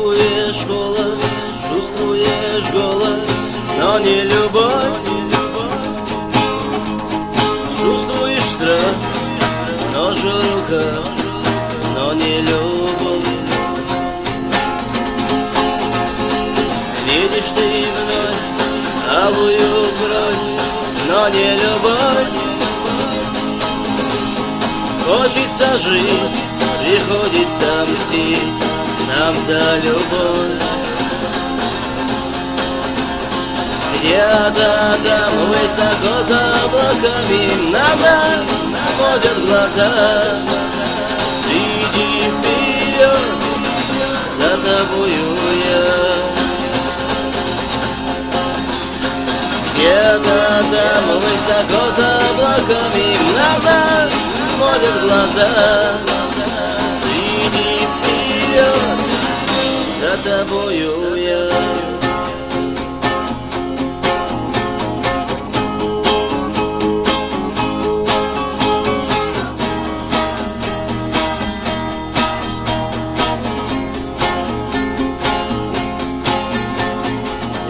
Чувствуешь холод, чувствуешь голод, но не любовь. Чувствуешь страх, но жука, но не любовь. Видишь ты вновь алую кровь, но не любовь. Хочется жить, приходится мстить нам за любовь. Где-то там высоко за облаками на нас смотрят глаза. Иди вперед, за тобою я. Где-то там высоко за облаками на нас смотрят глаза. Иди вперед, за тобою я.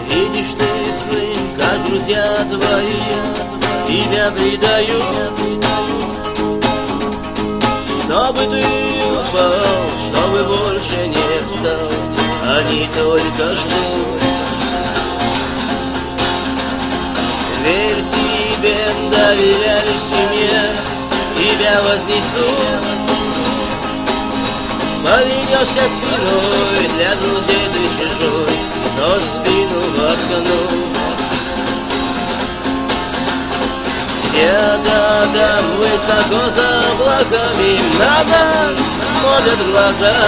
Видишь ты сны, как друзья твои тебя предают, чтобы ты упал, чтобы больше не встал, они только ждут. Верь себе, доверяй семье, тебя вознесут. Повернешься спиной, для друзей ты чужой, но спину воткнул. Где-то там высоко за облаками на нас смотрят глаза.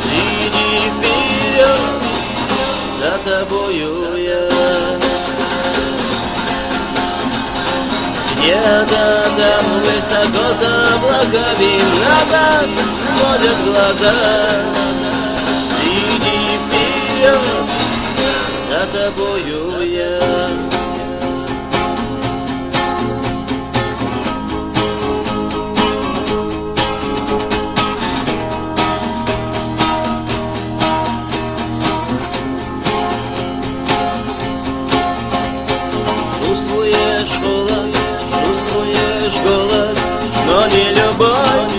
Иди вперед, за тобою я. Где-то там высоко за облаками на нас смотрят глаза. Иди вперед, за тобою я. Чувствуешь холод, чувствуешь голод, но не любовь.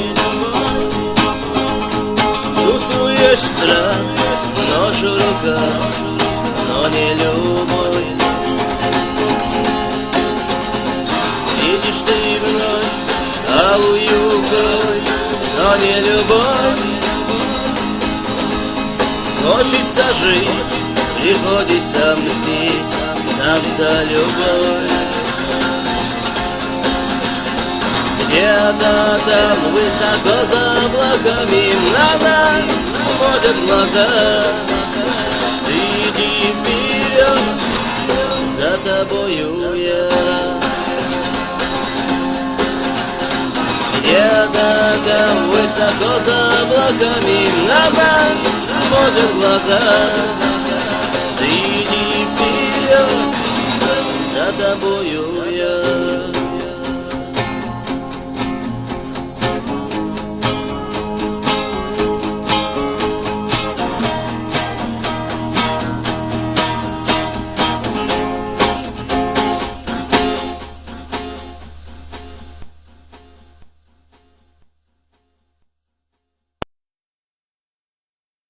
Чувствуешь страх, нож в руках, но не любовь. Видишь ты вновь алую кровь, но не любовь. Хочется жить, приходится мстить нам за любовь. Где-то там высоко за облаками на нас смотрят глаза. Иди вперед, за тобою я. Где-то там высоко за облаками на нас смотрят глаза. Иди вперед, за тобою